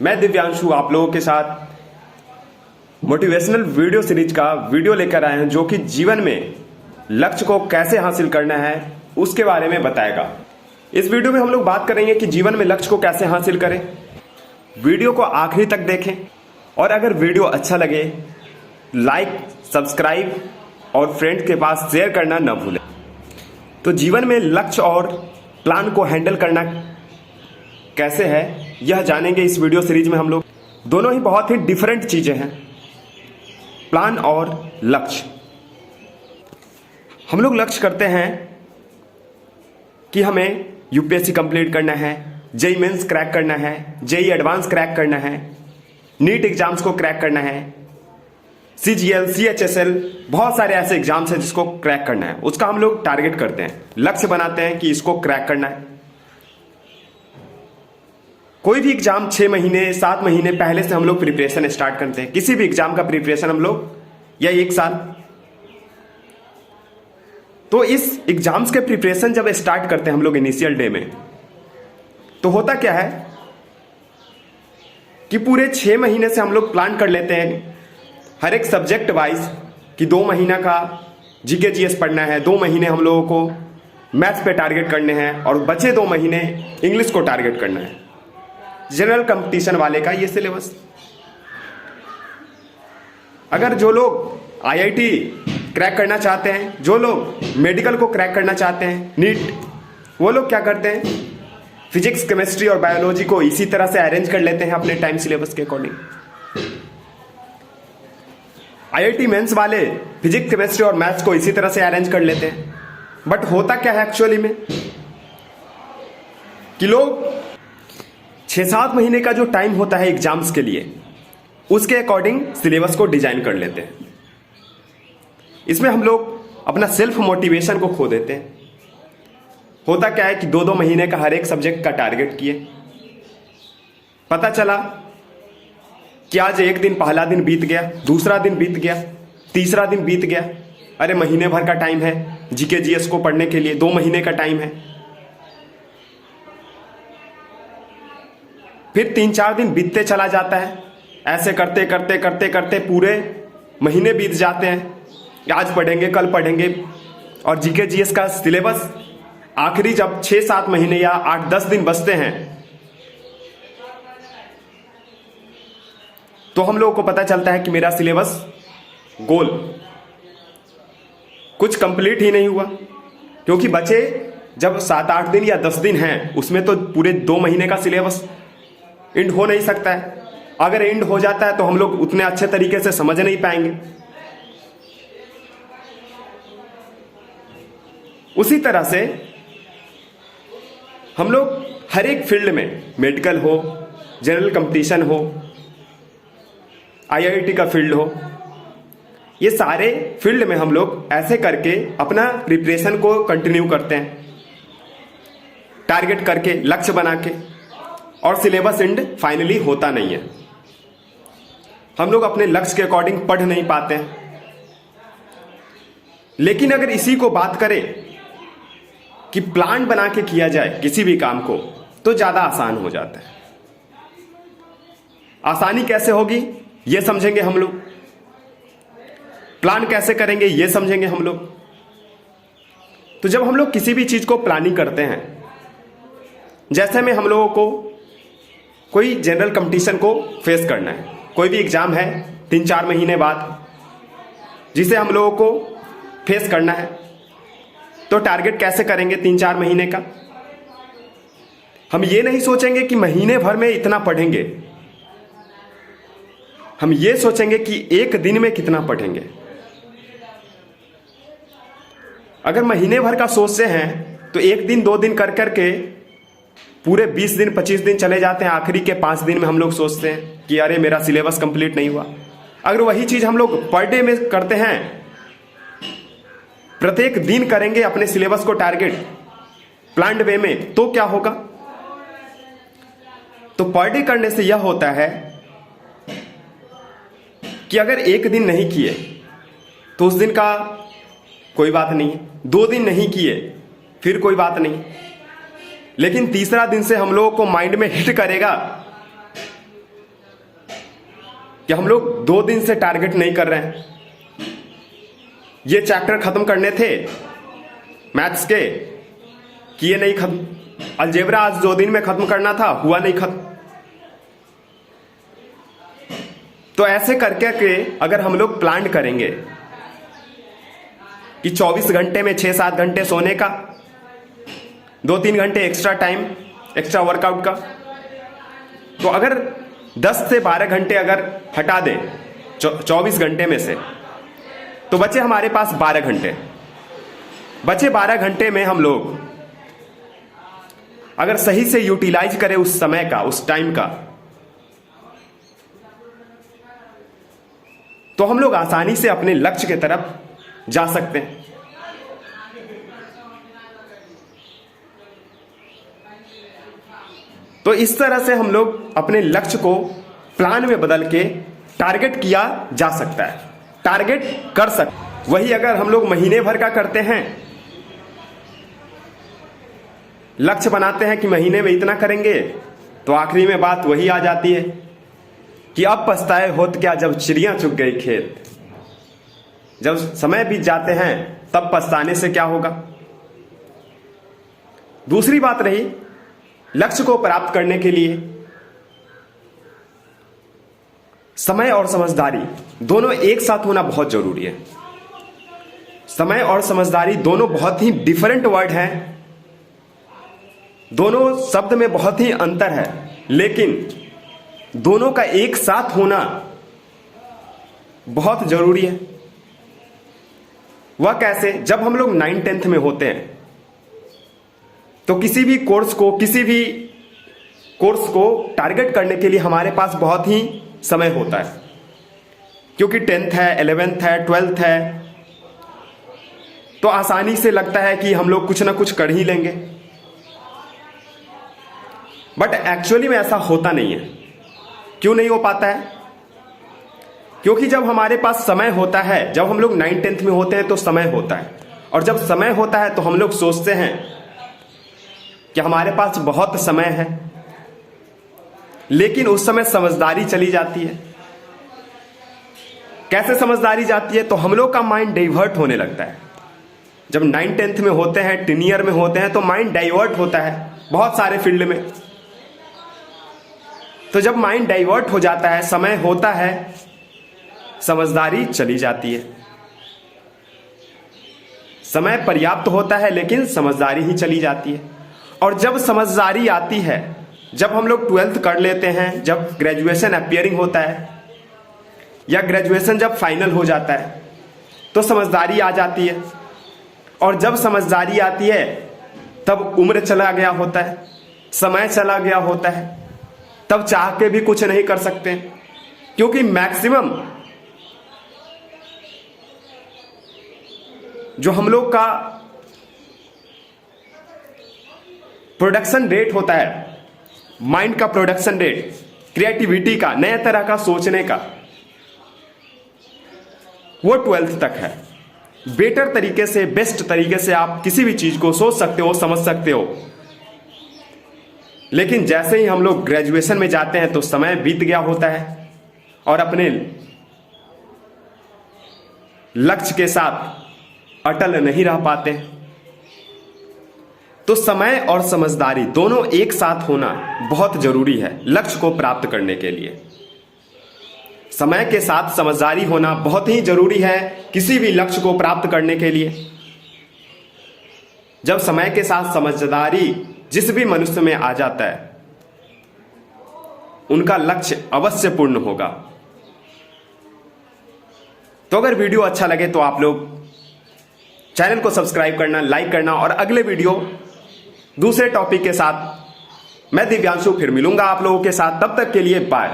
मैं दिव्यांशु आप लोगों के साथ मोटिवेशनल वीडियो सीरीज का वीडियो लेकर आए हैं जो कि जीवन में लक्ष्य को कैसे हासिल करना है उसके बारे में बताएगा। इस वीडियो में हम लोग बात करेंगे कि जीवन में लक्ष्य को कैसे हासिल करें। वीडियो को आखिरी तक देखें और अगर वीडियो अच्छा लगे लाइक, सब्सक्राइब और फ्रेंड्स के पास शेयर करना न भूलें। तो जीवन में लक्ष्य और प्लान को हैंडल करना कैसे है यह जानेंगे इस वीडियो सीरीज में हम लोग। दोनों ही बहुत ही डिफरेंट चीजें हैं, प्लान और लक्ष्य। हम लोग लक्ष्य करते हैं कि हमें यूपीएससी कंप्लीट करना है, जेई मेंस क्रैक करना है, जेई एडवांस क्रैक करना है, नीट एग्जाम्स को क्रैक करना है, सीजीएल, सीएचएसएल, बहुत सारे ऐसे एग्जाम्स हैं जिसको क्रैक करना है। उसका हम लोग टारगेट करते हैं, लक्ष्य बनाते हैं कि इसको क्रैक करना है। कोई भी एग्जाम 6 महीने 7 महीने पहले से हम लोग प्रिपरेशन स्टार्ट करते हैं। किसी भी एग्जाम का प्रिपरेशन हम लोग, या 1 साल। तो इस एग्जाम्स के प्रिपरेशन जब स्टार्ट करते हैं हम लोग इनिशियल डे में, तो होता क्या है कि पूरे 6 महीने से हम लोग प्लान कर लेते हैं हर एक सब्जेक्ट वाइज कि 2 महीना का जीके जीएस पढ़ना है, 2 महीने हम लोगों को मैथ्स पे टारगेट करने हैं और बचे 2 महीने इंग्लिश को टारगेट करना है। जनरल कंपटीशन वाले का ये सिलेबस। अगर जो लोग आईआईटी क्रैक करना चाहते हैं, जो लोग मेडिकल को क्रैक करना चाहते हैं, नीट, वो लोग क्या करते हैं, फिजिक्स, केमिस्ट्री और बायोलॉजी को इसी तरह से अरेंज कर लेते हैं अपने टाइम सिलेबस के अकॉर्डिंग। आईआईटी मेंस वाले फिजिक्स, केमिस्ट्री और मैथ्स को इसी तरह से अरेंज कर लेते हैं। बट होता क्या है एक्चुअली में कि लोग 6-7 महीने का जो टाइम होता है एग्जाम्स के लिए, उसके अकॉर्डिंग सिलेबस को डिजाइन कर लेते हैं। इसमें हम लोग अपना सेल्फ मोटिवेशन को खो देते हैं। होता क्या है कि 2-2 महीने का हर एक सब्जेक्ट का टारगेट किए, पता चला कि आज एक दिन, पहला दिन बीत गया, दूसरा दिन बीत गया, तीसरा दिन बीत गया। अरे महीने भर का टाइम है जीके जीएस को पढ़ने के लिए, 2 महीने का टाइम है। फिर 3-4 दिन बीतते चला जाता है। ऐसे करते करते करते करते पूरे महीने बीत जाते हैं। आज पढ़ेंगे, कल पढ़ेंगे, और जीके जीएस का सिलेबस आखिरी जब 6-7 महीने या 8-10 दिन बचते हैं तो हम लोगों को पता चलता है कि मेरा सिलेबस गोल कुछ कंप्लीट ही नहीं हुआ, क्योंकि बचे जब 7-8 दिन या 10 दिन हैं उसमें तो पूरे 2 महीने का सिलेबस एंड हो नहीं सकता है। अगर एंड हो जाता है तो हम लोग उतने अच्छे तरीके से समझ नहीं पाएंगे। उसी तरह से हम लोग हर एक फील्ड में, मेडिकल हो, जनरल कंपटीशन हो, आईआईटी का फील्ड हो, ये सारे फील्ड में हम लोग ऐसे करके अपना प्रिपरेशन को कंटिन्यू करते हैं, टारगेट करके, लक्ष्य बना के, और सिलेबस एंड फाइनली होता नहीं है। हम लोग अपने लक्ष्य के अकॉर्डिंग पढ़ नहीं पाते हैं। लेकिन अगर इसी को बात करें कि प्लान बना के किया जाए किसी भी काम को, तो ज्यादा आसान हो जाता है। आसानी कैसे होगी ये समझेंगे हम लोग, प्लान कैसे करेंगे ये समझेंगे हम लोग। तो जब हम लोग किसी भी चीज को प्लानिंग करते हैं, जैसे में हम लोगों को कोई जनरल कंपटीशन को फेस करना है, कोई भी एग्जाम है 3-4 महीने बाद जिसे हम लोगों को फेस करना है, तो टारगेट कैसे करेंगे 3-4 महीने का। हम ये नहीं सोचेंगे कि महीने भर में इतना पढ़ेंगे, हम ये सोचेंगे कि एक दिन में कितना पढ़ेंगे। अगर महीने भर का सोचते हैं तो 1 दिन 2 दिन कर करके पूरे 20 दिन 25 दिन चले जाते हैं। आखिरी के 5 दिन में हम लोग सोचते हैं कि अरे मेरा सिलेबस कंप्लीट नहीं हुआ। अगर वही चीज हम लोग पर डे में करते हैं, प्रत्येक दिन करेंगे अपने सिलेबस को टारगेट प्लान्ड वे में, तो क्या होगा। तो पर डे करने से यह होता है कि अगर एक दिन नहीं किए तो उस दिन का कोई बात नहीं, 2 दिन नहीं किए फिर कोई बात नहीं, लेकिन तीसरा दिन से हम लोगों को माइंड में हिट करेगा कि हम लोग 2 दिन से टारगेट नहीं कर रहे हैं। ये चैप्टर खत्म करने थे मैथ्स के, किए नहीं खत्म। अलजेब्रा आज 2 दिन में खत्म करना था, हुआ नहीं खत्म। तो ऐसे करके के अगर हम लोग प्लान करेंगे कि 24 घंटे में 6-7 घंटे सोने का, 2-3 घंटे एक्स्ट्रा टाइम एक्स्ट्रा वर्कआउट का, तो अगर 10 से 12 घंटे अगर हटा दें 24 घंटे में से, तो बचे हमारे पास 12 घंटे। बचे 12 घंटे में हम लोग अगर सही से यूटिलाइज करें उस समय का, उस टाइम का, तो हम लोग आसानी से अपने लक्ष्य की तरफ जा सकते हैं। तो इस तरह से हम लोग अपने लक्ष्य को प्लान में बदल के टारगेट किया जा सकता है, टारगेट कर सकते। वही अगर हम लोग महीने भर का करते हैं, लक्ष्य बनाते हैं कि महीने में इतना करेंगे, तो आखिरी में बात वही आ जाती है कि अब पछताए होत क्या जब चिड़िया चुग गई खेत। जब समय बीत जाते हैं तब पछताने से क्या होगा। दूसरी बात रही, लक्ष्य को प्राप्त करने के लिए समय और समझदारी दोनों एक साथ होना बहुत जरूरी है। समय और समझदारी दोनों बहुत ही डिफरेंट वर्ड हैं, दोनों शब्द में बहुत ही अंतर है, लेकिन दोनों का एक साथ होना बहुत जरूरी है। वह कैसे? जब हम लोग 9th-10th में होते हैं तो किसी भी कोर्स को टारगेट करने के लिए हमारे पास बहुत ही समय होता है, क्योंकि 10th है, 11th है, 12th है, तो आसानी से लगता है कि हम लोग कुछ ना कुछ कर ही लेंगे। बट एक्चुअली में ऐसा होता नहीं है। क्यों नहीं हो पाता है? क्योंकि जब हमारे पास समय होता है, जब हम लोग 9th-10th में होते हैं तो समय होता है, और जब समय होता है तो हम लोग सोचते हैं कि हमारे पास बहुत समय है, लेकिन उस समय समझदारी चली जाती है। कैसे समझदारी जाती है? तो हम लोग का माइंड डाइवर्ट होने लगता है। जब 9th-10th में होते हैं, टीन ईयर में होते हैं, तो माइंड डाइवर्ट होता है बहुत सारे फील्ड में। तो जब माइंड डाइवर्ट हो जाता है, समय होता है, समझदारी चली जाती है। समय पर्याप्त होता है लेकिन समझदारी ही चली जाती है। और जब समझदारी आती है, जब हम लोग 12th कर लेते हैं, जब ग्रेजुएशन अपियरिंग होता है, या ग्रेजुएशन जब फाइनल हो जाता है, तो समझदारी आ जाती है। और जब समझदारी आती है तब उम्र चला गया होता है, समय चला गया होता है, तब चाह के भी कुछ नहीं कर सकते, क्योंकि मैक्सिमम जो हम लोग का प्रोडक्शन रेट होता है, माइंड का प्रोडक्शन रेट, क्रिएटिविटी का, नए तरह का सोचने का, वो 12th तक है। बेटर तरीके से, बेस्ट तरीके से आप किसी भी चीज को सोच सकते हो, समझ सकते हो। लेकिन जैसे ही हम लोग ग्रेजुएशन में जाते हैं तो समय बीत गया होता है, और अपने लक्ष्य के साथ अटल नहीं रह पाते। तो समय और समझदारी दोनों एक साथ होना बहुत जरूरी है लक्ष्य को प्राप्त करने के लिए। समय के साथ समझदारी होना बहुत ही जरूरी है किसी भी लक्ष्य को प्राप्त करने के लिए। जब समय के साथ समझदारी जिस भी मनुष्य में आ जाता है, उनका लक्ष्य अवश्य पूर्ण होगा। तो अगर वीडियो अच्छा लगे तो आप लोग चैनल को सब्सक्राइब करना, लाइक करना, और अगले वीडियो दूसरे टॉपिक के साथ मैं दिव्यांशु फिर मिलूंगा आप लोगों के साथ। तब तक के लिए बाय।